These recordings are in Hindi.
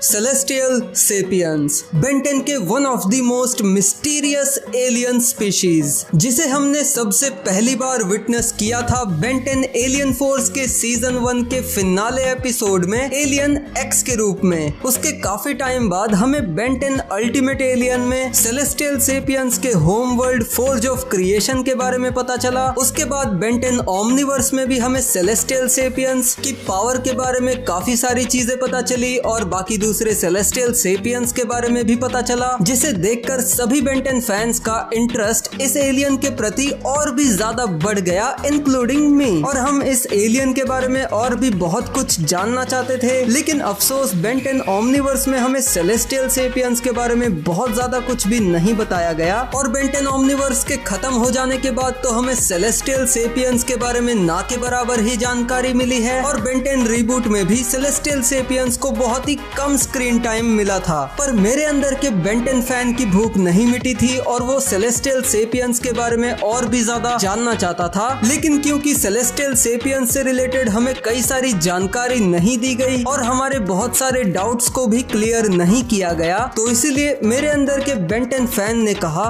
सेलेस्टियल सेपियंस, बेन 10 के one of the most mysterious alien species, जिसे हमने सबसे पहली बार विटनेस किया था बेन 10 एलियन फोर्स के सीजन 1 के फिनाले एपिसोड में एलियन एक्स के रूप में। उसके काफी टाइम बाद हमें बेन 10 अल्टीमेट एलियन में सेलेस्टियल सेपियंस के home world forge of creation के बारे में पता चला। उसके बाद बेन 10 ओमनीवर्स में भी हमें सेलेस्टियल सेपियंस की पावर के बारे में काफी सारी चीजें पता चली और बाकी दूसरे सेलेस्टियल सेपियंस के बारे में भी पता चला, जिसे देखकर सभी बेन 10 फैंस का इंटरेस्ट इस एलियन के प्रति और भी ज्यादा बढ़ गया, इंक्लूडिंग मी। और हम इस एलियन के बारे में और भी बहुत कुछ जानना चाहते थे, लेकिन अफसोस बेन 10 ओमनीवर्स में हमें सेलेस्टियल सेपियंस के बारे में बहुत ज्यादा कुछ भी नहीं बताया गया। और बेन 10 ओमनीवर्स के खत्म हो जाने के बाद तो हमें सेलेस्टियल सेपियंस के बारे में ना के बराबर ही जानकारी मिली है। और बेन 10 रीबूट में भी सेलेस्टियल सेपियंस को बहुत ही कम स्क्रीन टाइम मिला था, पर मेरे अंदर के बेन 10 फैन की भूख नहीं मिटी थी और वो सेलेस्टियल सेपियंस के बारे में और भी ज्यादा जानना चाहता था। लेकिन क्योंकि सेलेस्टियल सेपियंस से रिलेटेड हमें कई सारी जानकारी नहीं दी गई और हमारे बहुत सारे डाउट्स को भी क्लियर नहीं किया गया, तो इसीलिए मेरे अंदर के बेन 10 फैन ने कहा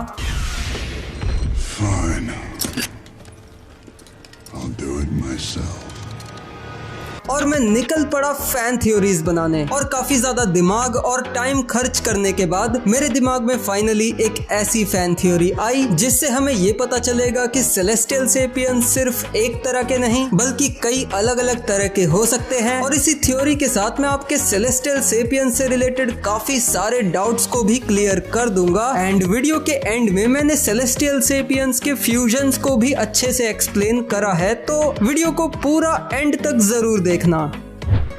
Fine. I'll do it myself. और मैं निकल पड़ा फैन थ्योरीज बनाने। और काफी ज्यादा दिमाग और टाइम खर्च करने के बाद मेरे दिमाग में फाइनली एक ऐसी फैन थ्योरी आई जिससे हमें ये पता चलेगा कि सेलेस्टियल सेपियंस सिर्फ एक तरह के नहीं बल्कि कई अलग अलग तरह के हो सकते हैं। और इसी थ्योरी के साथ मैं आपके सेलेस्टियल सेपियंस से रिलेटेड काफी सारे डाउट्स को भी क्लियर कर दूंगा। एंड वीडियो के एंड में मैंने सेलेस्टियल सेपियंस के फ्यूजन्स को भी अच्छे से एक्सप्लेन करा है, तो वीडियो को पूरा एंड तक जरूर देखना।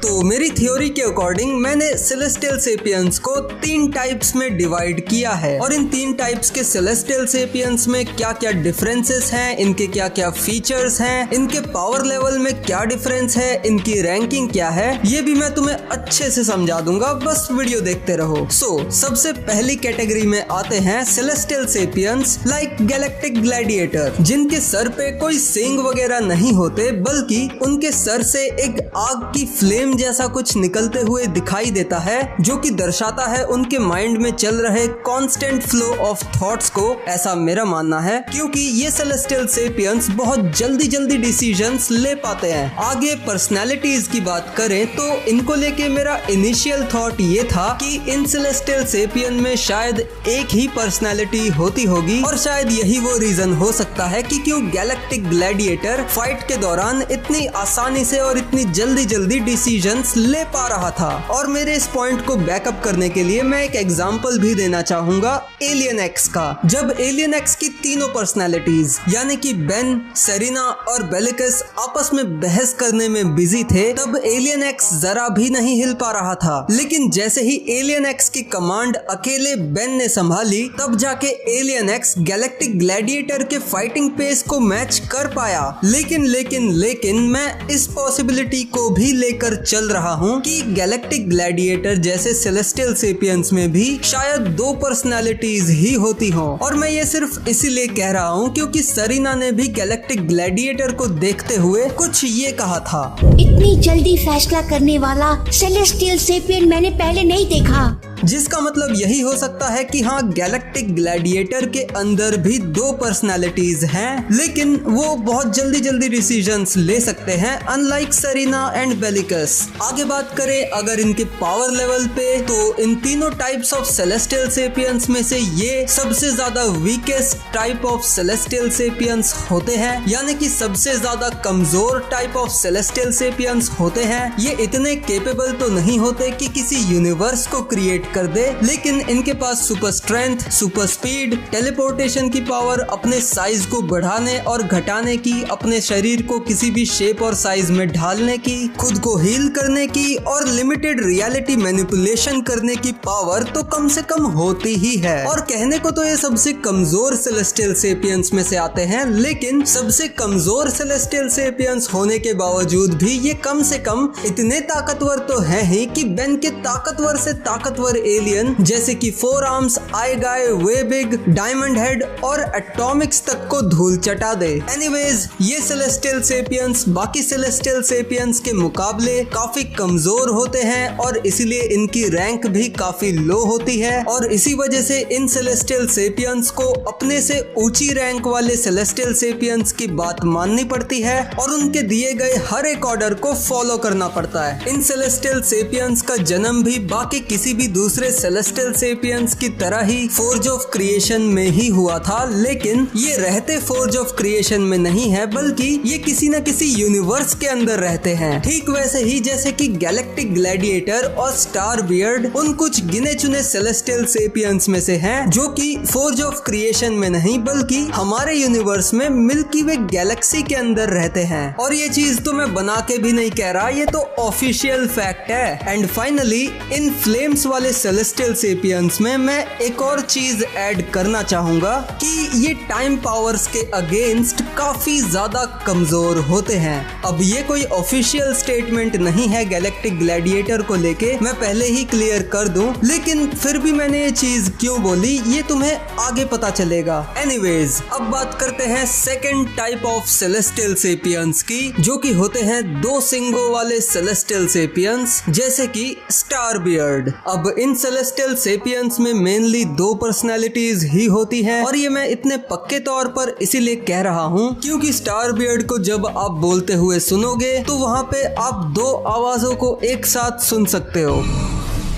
तो मेरी थ्योरी के अकॉर्डिंग मैंने सेलेस्टियल सेपियंस को 3 टाइप्स में डिवाइड किया है और इन 3 टाइप्स के सेलेस्टियल सेपियंस में क्या क्या डिफरेंसेस हैं, इनके क्या क्या फीचर्स हैं, इनके पावर लेवल में क्या डिफरेंस है, इनकी रैंकिंग क्या है, ये भी मैं तुम्हें अच्छे से समझा दूंगा, बस वीडियो देखते रहो। सबसे पहली कैटेगरी में आते हैं celestial sapiens like galactic gladiator, जिनके सर पे कोई सींग वगैरह नहीं होते बल्कि उनके सर से एक आग की फ्लेम जैसा कुछ निकलते हुए दिखाई देता है, जो कि दर्शाता है उनके माइंड में चल रहे कांस्टेंट फ्लो ऑफ थॉट्स को। ऐसा मेरा मानना है, क्योंकि ये सेलेस्टियल सेपियंस बहुत जल्दी डिसीजंस ले पाते हैं। आगे पर्सनालिटीज की बात करें तो इनको लेके मेरा इनिशियल थॉट ये था कि इन सेलेस्टियल सेपियन में शायद एक ही पर्सनालिटी होती होगी और शायद यही वो रीजन हो सकता है कि क्यों गैलेक्टिक ग्लैडिएटर फाइट के दौरान इतनी आसानी से और इतनी जल्दी डिसीजंस ले पा रहा था। और मेरे इस पॉइंट को बैकअप करने के लिए मैं एक एग्जांपल भी देना चाहूंगा एलियन एक्स का। जब एलियन एक्स की तीनों पर्सनालिटीज यानी कि बेन, सेरिना और बेलिकस आपस में बहस करने में बिजी थे, तब एलियन एक्स जरा भी नहीं हिल पा रहा था। लेकिन जैसे ही एलियन एक्स की कमांड अकेले बेन ने संभाली, तब जाके एलियन एक्स गैलेक्टिक ग्लैडिएटर के फाइटिंग पेस को मैच कर पाया। लेकिन मैं इस पॉसिबिलिटी को भी लेकर चल रहा हूँ कि गैलेक्टिक ग्लैडिएटर जैसे सेलेस्टियल सेपियंस में भी शायद 2 पर्सनालिटीज ही होती हों। और मैं ये सिर्फ इसीलिए कह रहा हूँ क्योंकि सेरिना ने भी गैलेक्टिक ग्लैडिएटर को देखते हुए कुछ ये कहा था, इतनी जल्दी फैसला करने वाला सेलेस्टियल सेपियन मैंने पहले नहीं देखा। जिसका मतलब यही हो सकता है कि हाँ, गैलेक्टिक ग्लैडिएटर के अंदर भी 2 पर्सनालिटीज हैं, लेकिन वो बहुत जल्दी डिसीजंस ले सकते हैं अनलाइक सेरिना एंड बेलिकस। आगे बात करें अगर इनके पावर लेवल पे, तो इन तीनों टाइप्स ऑफ सेलेस्टियल सेपियंस में से ये सबसे ज्यादा weakest type of celestial sapiens होते हैं, यानी कि सबसे ज्यादा कमजोर टाइप ऑफ सेलेस्टियल सेपियंस होते हैं। ये इतने केपेबल तो नहीं होते कि किसी यूनिवर्स को क्रिएट कर दे, लेकिन इनके पास super strength, super speed, teleportation की पावर, अपने साइज को बढ़ाने और घटाने की, अपने शरीर को किसी भी शेप और साइज में ढालने की, खुद को हील करने की और लिमिटेड रियलिटी मैनिपुलेशन करने की पावर तो कम से कम होती ही है। और कहने को तो ये सबसे कमजोर सेलेस्टियल सेपियंस में से आते हैं, लेकिन सबसे कमजोर सेलेस्टियल सेपियंस होने के बावजूद भी ये कम से कम इतने ताकतवर तो हैं ही कि बेन के ताकतवर से ताकतवर एलियन जैसे कि 4 आर्म्स, आई गाय, वे बिग, डायमंड हेड और एटॉमिक्स तक को धूल चटा दे। एनीवेज, ये सेलेस्टियल सेपियंस बाकी सेलेस्टियल सेपियंस के मुकाबले काफी कमजोर होते हैं और इसीलिए इनकी रैंक भी काफी लो होती है और इसी वजह से इन सेलेस्टियल सेपियंस को अपने से ऊंची रैंक वाले सेलेस्टियल सेपियंस की बात माननी पड़ती है और उनके दिए गए हर एक ऑर्डर को फॉलो करना पड़ता है। इन सेलेस्टियल सेपियंस का जन्म भी बाकी किसी भी दूसरे सेलेस्टियल सेपियंस की तरह ही फोर्ज ऑफ क्रिएशन में ही हुआ था, लेकिन ये रहते फोर्ज ऑफ क्रिएशन में नहीं है बल्कि ये किसी न किसी यूनिवर्स के अंदर रहते हैं। ठीक वैसे ही जैसे कि गैलेक्टिक ग्लैडिएटर और स्टार बियर्ड उन कुछ गिने चुने सेलेस्टियल सेपियंस में से हैं जो कि फोर्ज ऑफ क्रिएशन में नहीं बल्कि हमारे यूनिवर्स में मिल्की वे गैलेक्सी के अंदर रहते हैं। और ये चीज तो मैं बना के भी नहीं कह रहा, ये तो ऑफिशियल फैक्ट है। एंड फाइनली इन फ्लेम्स वाले सेलेस्टियल सेपियंस में मैं एक और चीज ऐड करना चाहूंगा कि ये टाइम पावर्स के अगेंस्ट काफी ज्यादा कमजोर होते हैं। अब ये कोई ऑफिशियल स्टेटमेंट नहीं है गैलेक्टिक ग्लैडिएटर को लेके, मैं पहले ही क्लियर कर दूं, लेकिन फिर भी मैंने ये चीज क्यों बोली ये तुम्हें आगे पता चलेगा। एनीवेज, अब बात करते हैं second type of celestial sapiens की, जो कि होते हैं 2 सिंगों वाले सेलेस्टियल सेपियंस जैसे कि स्टार बियर्ड। अब इन सेलेस्टियल सेपियंस में मेनली 2 पर्सनैलिटीज ही होती हैं और ये मैं इतने पक्के तौर पर इसीलिए कह रहा हूँ क्योंकि स्टार बियर्ड को जब आप बोलते हुए सुनोगे तो वहाँ पे आप 2 आवाजों को एक साथ सुन सकते हो।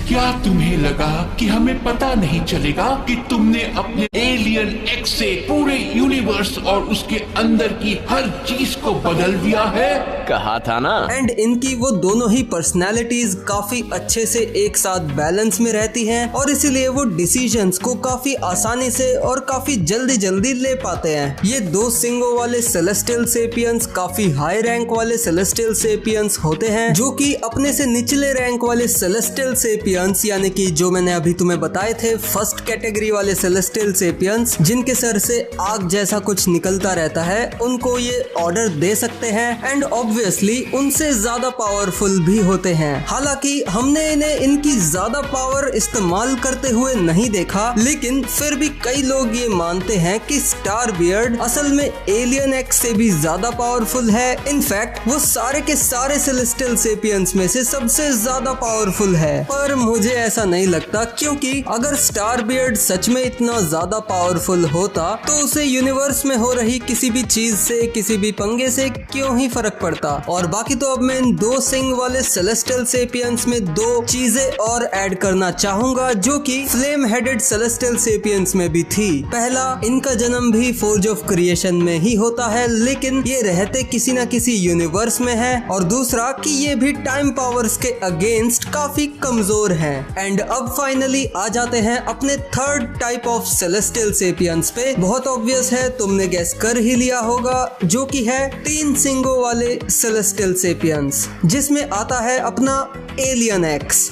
क्या तुम्हें लगा कि हमें पता नहीं चलेगा कि तुमने अपने एलियन एक्स से पूरे यूनिवर्स और उसके अंदर की हर चीज को बदल दिया है? कहा था ना। एंड इनकी वो दोनों ही पर्सनालिटीज काफी अच्छे से एक साथ बैलेंस में रहती हैं और इसीलिए वो डिसीजंस को काफी आसानी से और काफी जल्दी जल्दी ले पाते हैं। ये 2 सिंगों वाले सेलेस्टियल सेपियंस काफी हाई रैंक वाले सेलेस्टियल सेपियंस होते हैं जो कि अपने से निचले रैंक वाले सेलेस्टियल सेपियंस यानी कि जो मैंने अभी तुम्हें बताए थे फर्स्ट कैटेगरी वाले सेलेस्टियल सेपियंस जिनके सर से आग जैसा कुछ निकलता रहता है, उनको ये ऑर्डर दे सकते हैं एंड ऑब्वियसली उनसे ज्यादा पावरफुल भी होते हैं। हालांकि हमने इन्हें इनकी ज्यादा पावर इस्तेमाल करते हुए नहीं देखा, लेकिन फिर भी कई लोग ये मानते हैं कि स्टार बियर्ड असल में एलियन एक्स से भी ज्यादा पावरफुल है। इनफैक्ट वो सारे के सारे सेलेस्टियल सेपियंस में से सबसे ज्यादा पावरफुल है। पर मुझे ऐसा नहीं लगता, क्योंकि अगर स्टार बियर्ड सच में इतना ज्यादा पावरफुल होता तो उसे यूनिवर्स में हो रही किसी भी चीज से, किसी भी पंगे से क्यों ही फर्क पड़ता। और बाकी तो अब मैं इन 2 सिंग वाले सेलेस्टियल सेपियंस में 2 चीजें और ऐड करना चाहूंगा जो कि फ्लेम हेडेड सेलेस्टियल सेपियंस में भी थी। पहला, इनका जन्म भी फोर्ज ऑफ क्रिएशन में ही होता है, लेकिन ये रहते किसी न किसी यूनिवर्स में है। और दूसरा कि ये भी टाइम पावर्स के अगेंस्ट काफी कमजोर है। एंड अब फाइनली आ जाते हैं अपने third type of celestial sapiens पे। बहुत ऑब्वियस है, तुमने गेस कर ही लिया होगा, जो कि है 3 सिंगों वाले सेलेस्टियल सेपियंस, जिसमें आता है अपना एलियन एक्स।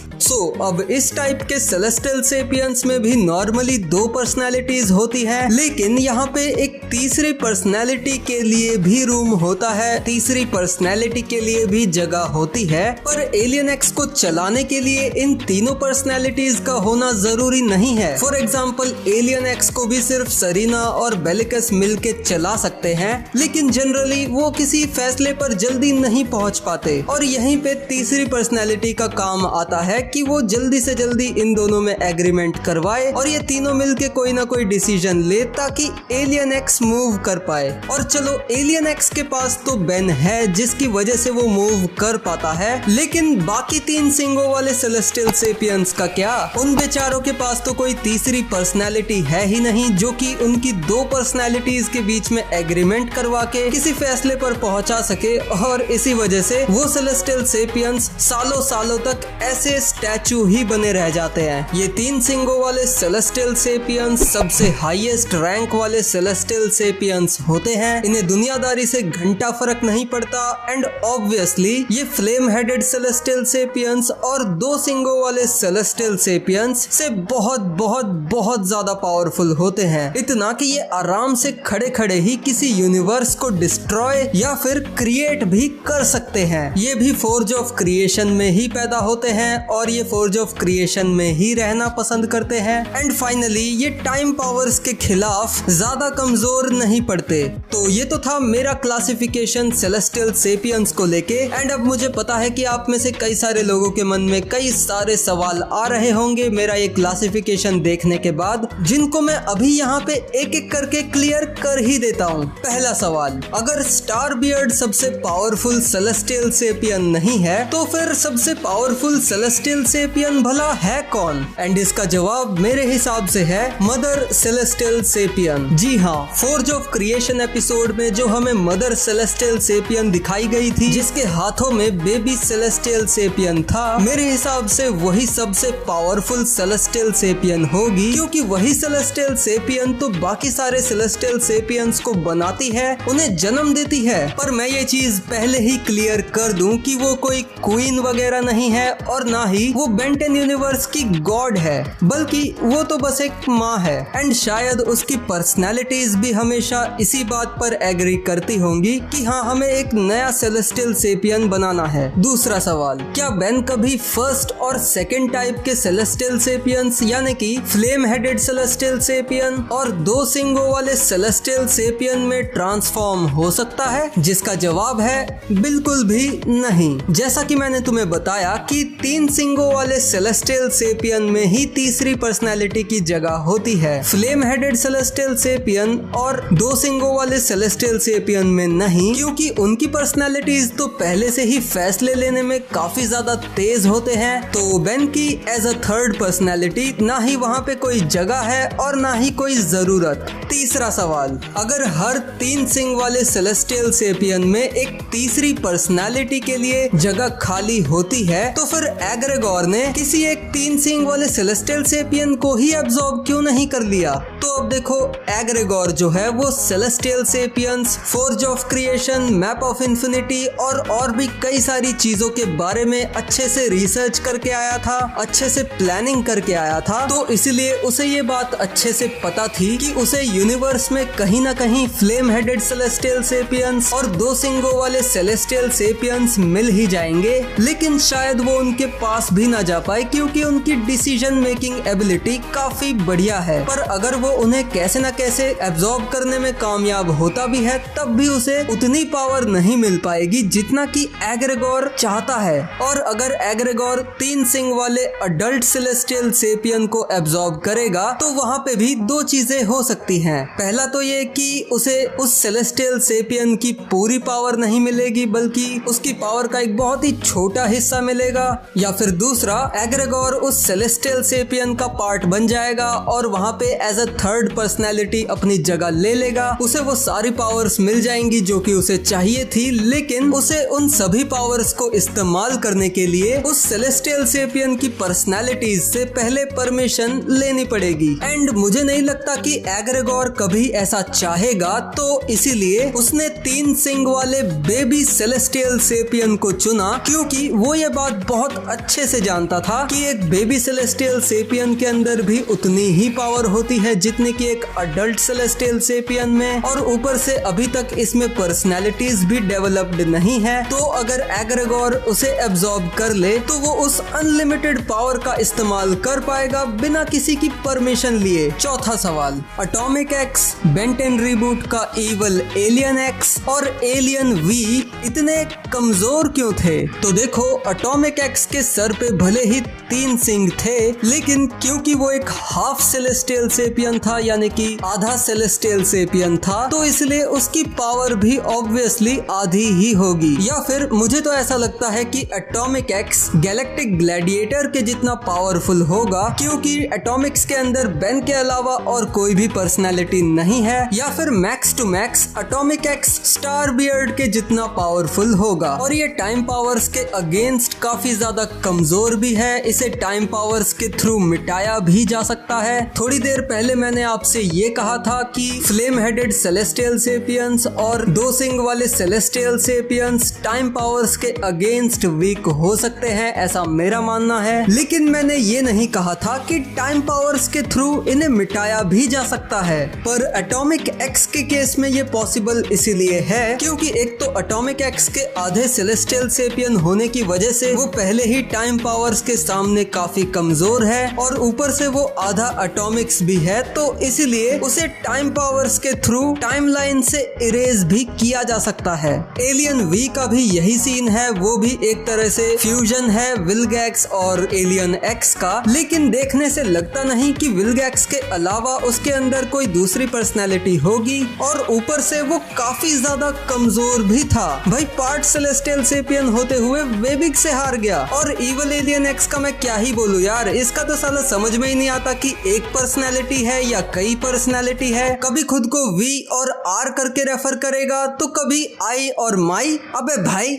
अब इस टाइप के सेलेस्टियल सेपियंस में भी नॉर्मली 2 पर्सनालिटीज होती है, लेकिन यहाँ पे एक तीसरी पर्सनालिटी के लिए भी रूम होता है, तीसरी पर्सनालिटी के लिए भी जगह होती है। पर एलियन एक्स को चलाने के लिए इन तीनों पर्सनालिटीज का होना जरूरी नहीं है। फॉर एग्जाम्पल, एलियन एक्स को भी सिर्फ सरीना और बेलिकस मिलके चला सकते हैं, लेकिन जनरली वो किसी फैसले पर जल्दी नहीं पहुंच पाते। और यहीं पे तीसरी पर्सनालिटी का काम आता है कि वो जल्दी से जल्दी इन दोनों में एग्रीमेंट करवाए और ये तीनों मिलके कोई ना कोई डिसीजन ले ताकि एलियन एक्स मूव कर पाए। और चलो, एलियन एक्स के पास तो बेन है जिसकी वजह से वो मूव कर पाता है, लेकिन बाकी 3 सिंगों वाले सेलेस्टियल सेपियंस का क्या? उन बेचारों के पास तो कोई तीसरी पर्सनालिटी है ही नहीं जो कि उनकी 2 पर्सनालिटीज के बीच में एग्रीमेंट करवा के किसी फैसले पर पहुंचा सके। और इसी वजह से वो सेलेस्टियल सेपियंस सालों सालों तक ऐसे स्टैचू ही बने रह जाते हैं। ये 3 सिंगों वाले सेलेस्टियल सेपियंस सबसे हाईएस्ट रैंक वाले सेलेस्टियल सेपियंस होते हैं। इन्हें दुनियादारी से घंटा फर्क नहीं पड़ता एंड ऑब्वियसली ये फ्लेम हेडेड सेलेस्टियल सेपियंस और 2 सिंगों वाले सेलेस्टियल सेपियंस से बहुत बहुत बहुत ज्यादा पावरफुल होते हैं। इतना कि ये आराम से खड़े खड़े ही किसी यूनिवर्स को डिस्ट्रॉय या फिर क्रिएट भी कर सकते हैं। ये भी फोर्ज ऑफ क्रिएशन में ही पैदा होते हैं और और ये फोर्ज ऑफ क्रिएशन में ही रहना पसंद करते हैं। एंड फाइनली ये टाइम पावर्स के खिलाफ ज्यादा कमजोर नहीं पड़ते। तो ये तो था मेरा क्लासिफिकेशन सेलेस्टियल सेपियंस को लेके। एंड अब मुझे पता है कि आप में से कई सारे लोगों के मन में कई सारे सवाल आ रहे होंगे मेरा ये क्लासिफिकेशन देखने के बाद, जिनको मैं अभी यहाँ पे एक एक करके क्लियर कर ही देता हूँ। पहला सवाल, अगर स्टार बियर्ड सबसे पावरफुल सेलेस्टियल सेपियन नहीं है तो फिर सबसे पावरफुल सेलेस्टियल सेपियन भला है कौन? एंड इसका जवाब मेरे हिसाब से है मदर सेलेस्टियल सेपियन। जी हाँ, फोर्ज ऑफ क्रिएशन एपिसोड में जो हमें मदर सेलेस्टियल सेपियन दिखाई गई थी, जिसके हाथों में बेबी सेलेस्टियल सेपियन था, मेरे हिसाब से वही सबसे पावरफुल सेलेस्टियल सेपियन होगी, क्योंकि वही सेलेस्टियल सेपियन तो बाकी सारे सेलेस्टियल सेपियंस को बनाती है, उन्हें जन्म देती है। पर मैं ये चीज पहले ही क्लियर कर दूं कि वो कोई क्वीन वगैरह नहीं है और ना ही वो बेंटन यूनिवर्स की गॉड है, बल्कि वो तो बस एक माँ है। एंड शायद उसकी पर्सनैलिटीज भी हमेशा इसी बात पर एग्री करती होंगी कि हाँ, हमें एक नया सेलेस्टियल सेपियन बनाना है। दूसरा सवाल, क्या बेन कभी फर्स्ट और सेकंड टाइप के सेलेस्टियल सेपियंस यानी कि फ्लेम हेडेड सेलेस्टियल सेपियन और 2 सिंगों वाले सेलेस्टियल सेपियन में ट्रांसफॉर्म हो सकता है? जिसका जवाब है बिल्कुल भी नहीं। जैसा कि मैंने तुम्हें बताया कि 3 सिंगों वाले सेलेस्टियल सेपियन में ही तीसरी पर्सनैलिटी की जगह होती है, फ्लेम हेडेड सेलेस्टियल सेपियन और 2 सिंगों वाले सेलेस्टियल सेपियन में नहीं, क्योंकि उनकी पर्सनैलिटीज तो पहले से ही फैसले लेने में काफी ज्यादा तेज होते हैं। तो बेन की एज अ थर्ड पर्सनैलिटी ना ही वहाँ पे कोई जगह है और ना ही कोई जरूरत। तीसरा सवाल, अगर हर 3 सिंग वाले सेलेस्टियल सेपियन में एक तीसरी पर्सनैलिटी के लिए जगह खाली होती है तो फिर एग्रेगोर ने किसी एक 3 सिंग वाले सेलेस्टियल सेपियन को ही एब्जॉर्ब क्यों नहीं कर लिया? तो अब देखो, एग्रेगोर जो है वो celestial sapiens, forge of creation, map of infinity और भी कई सारी चीजों के बारे में अच्छे से रिसर्च करके आया था, अच्छे से प्लानिंग करके आया था। तो इसलिए उसे ये बात अच्छे से पता थी कि उसे यूनिवर्स में कहीं ना कहीं फ्लेम हेडेड सेलेस्टियल सेपियंस और 2 सिंगों वाले सेलेस्टियल सेपियंस मिल ही जाएंगे, लेकिन शायद वो उनके पास भी ना जा पाए क्योंकि उनकी डिसीजन मेकिंग एबिलिटी काफी बढ़िया है। पर अगर वो उन्हें कैसे ना कैसे एब्जॉर्ब करने में कामयाब होता भी है, तब भी उसे उतनी पावर नहीं मिल पाएगी जितना कि एग्रेगोर चाहता है। और अगर एग्रेगोर 3 सिंग वाले अडल्ट सेलेस्टियल सेपियन को एब्जॉर्ब करेगा तो वहाँ पे भी 2 चीजें हो सकती हैं। पहला तो ये कि उसे उस सेलेस्टियल सेपियन की पूरी पावर नहीं मिलेगी, बल्कि उसकी पावर का एक बहुत ही छोटा हिस्सा मिलेगा, या फिर दूसरा, एग्रेगोर उस सेलेस्टियल सेपियन का पार्ट बन जाएगा और वहाँ पे एज अ थर्ड पर्सनैलिटी अपनी जगह ले लेगा। उसे वो सारी पावर्स मिल जाएंगी जो कि उसे चाहिए थी, लेकिन उसे उन सभी पावर्स को इस्तेमाल करने के लिए उस सेलेस्टियल सेपियन की पर्सनैलिटीज से पहले परमिशन लेनी पड़ेगी। एंड मुझे नहीं लगता कि एग्रेगोर कभी ऐसा चाहेगा, तो इसीलिए उसने 3 सिंग वाले बेबी सेलेस्टियल सेपियन को चुना, क्योंकि वो ये बात बहुत अच्छे से जानता था कि एक बेबी सेलेस्टियल सेपियन के अंदर भी उतनी ही पावर होती है जितनी कि एक अडल्ट सेलेस्टियल सेपियन में, और ऊपर से अभी तक इसमें पर्सनैलिटीज भी डेवलप्ड नहीं है। तो अगर एग्रेगोर उसे एब्जॉर्ब कर ले तो वो उस अनलिमिटेड पावर का इस्तेमाल कर पाएगा बिना किसी की परमिशन लिए। चौथा सवाल, एटॉमिक एक्स, बेंटन रीबूट का इवल एलियन एक्स और एलियन वी इतने कमजोर क्यों थे? तो देखो, एटॉमिक एक्स के सर पे भले ही 3 सिंग थे, लेकिन क्योंकि वो एक हाफ सेलेस्टियल सेपियन था, यानी कि आधा सेलेस्टियल सेपियन था, तो इसलिए उसकी पावर भी ऑब्वियसली आधी ही होगी। या फिर मुझे तो ऐसा लगता है कि एटॉमिक एक्स गैलेक्टिक ग्लैडिएटर के जितना पावरफुल होगा, क्योंकि एटॉमिक्स के अंदर बेन के अलावा और कोई भी पर्सनैलिटी नहीं है। या फिर मैक्स टू मैक्स एटॉमिक एक्स स्टार बियर्ड के जितना पावरफुल होगा, और ये टाइम पावर्स के अगेंस्ट काफी ज्यादा कमजोर भी है। इसे टाइम पावर्स के थ्रू मिटाया भी जा सकता है। थोड़ी देर पहले मैंने आपसे ये कहा था कि फ्लेम हेडेड सेलेस्टियल सेपियंस और 2 सिंग वाले सेलेस्टियल सेपियंस टाइम पावर्स के अगेंस्ट वीक हो सकते हैं, ऐसा मेरा मानना है। लेकिन मैंने ये नहीं कहा था कि टाइम पावर्स के थ्रू इन्हें मिटाया भी जा सकता है। पर एटॉमिक एक्स के केस में ये पॉसिबल इसीलिए है क्योंकि एक तो एटॉमिक एक्स के आधे सेलेस्टियल सेपियन होने की वजह से वो पहले ही टाइम टाइम पावर्स के सामने काफी कमजोर है और ऊपर से वो आधा एटॉमिक्स भी है, तो इसीलिए उसे टाइम पावर्स के थ्रू टाइमलाइन से इरेज भी किया जा सकता है। एलियन वी का भी यही सीन है, वो भी एक तरह से फ्यूजन है विलगैक्स और एलियन एक्स का, लेकिन देखने से लगता नहीं कि विलगैक्स के अलावा उसके अंदर कोई दूसरी पर्सनैलिटी होगी और ऊपर से वो काफी ज्यादा कमजोर भी था। भाई पार्ट सेलेस्टियल सेपियन होते हुए वेबिक से हार गया। और इवल एलियन एक्स का मैं क्या ही बोलूं यार, इसका तो साला समझ में ही नहीं आता कि एक पर्सनैलिटी है या कई पर्सनैलिटी है। कभी खुद को वी और आर करके रेफर करेगा तो कभी आई और माई। अबे भाई,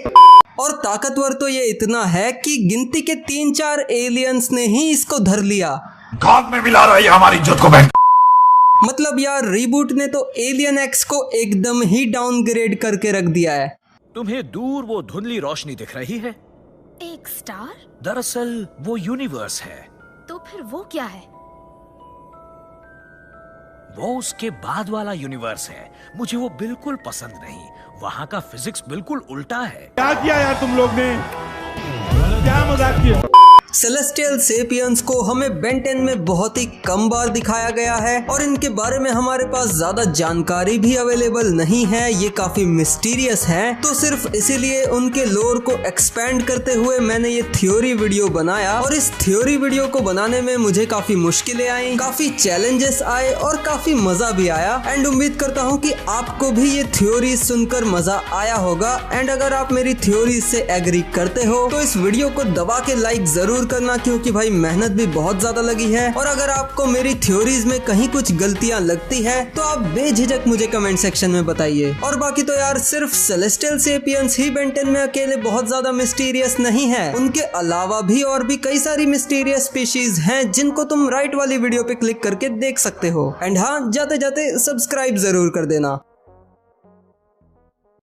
और ताकतवर तो ये इतना है कि गिनती के 3-4 एलियंस ने ही इसको धर लिया। घात में मिला रहा है हमारी इज्जत को बहन। मतलब यार रीबूट ने तो एलियन एक्स को एकदम ही डाउनग्रेड करके रख दिया है। तुम्हें दूर वो धुंधली रोशनी दिख रही है? एक स्टार? दरअसल वो यूनिवर्स है। तो फिर वो क्या है? वो उसके बाद वाला यूनिवर्स है। मुझे वो बिल्कुल पसंद नहीं। वहाँ का फिजिक्स बिल्कुल उल्टा है। क्या किया यार तुम लोग ने, क्या मजाक किया। सेलेस्टियल सेपियंस को हमें बेन 10 में बहुत ही कम बार दिखाया गया है और इनके बारे में हमारे पास ज्यादा जानकारी भी अवेलेबल नहीं है। ये काफी मिस्टीरियस है, तो सिर्फ इसीलिए उनके लोर को एक्सपेंड करते हुए मैंने ये थ्योरी वीडियो बनाया। और इस थ्योरी वीडियो को बनाने में मुझे काफी मुश्किलें आई, काफी चैलेंजेस आए और काफी मजा भी आया। एंड उम्मीद करता हूँ कि आपको भी ये थ्योरी सुनकर मजा आया होगा। एंड अगर आप मेरी थ्योरी से एग्री करते हो तो इस वीडियो को दबा के लाइक जरूर करना, क्योंकि भाई मेहनत भी बहुत ज्यादा लगी है। और अगर आपको मेरी थ्योरीज में कहीं कुछ गलतियां लगती है तो आप बेझिझक मुझे कमेंट सेक्शन में बताइए। और बाकी तो यार सिर्फ सेलेस्टियल सेपियंस ही बेन 10 में अकेले बहुत ज्यादा मिस्टीरियस नहीं है, उनके अलावा भी और भी कई सारी मिस्टीरियस स्पीशीज हैं जिनको तुम राइट वाली वीडियो पे क्लिक करके देख सकते हो। एंड हाँ, जाते जाते सब्सक्राइब जरूर कर देना।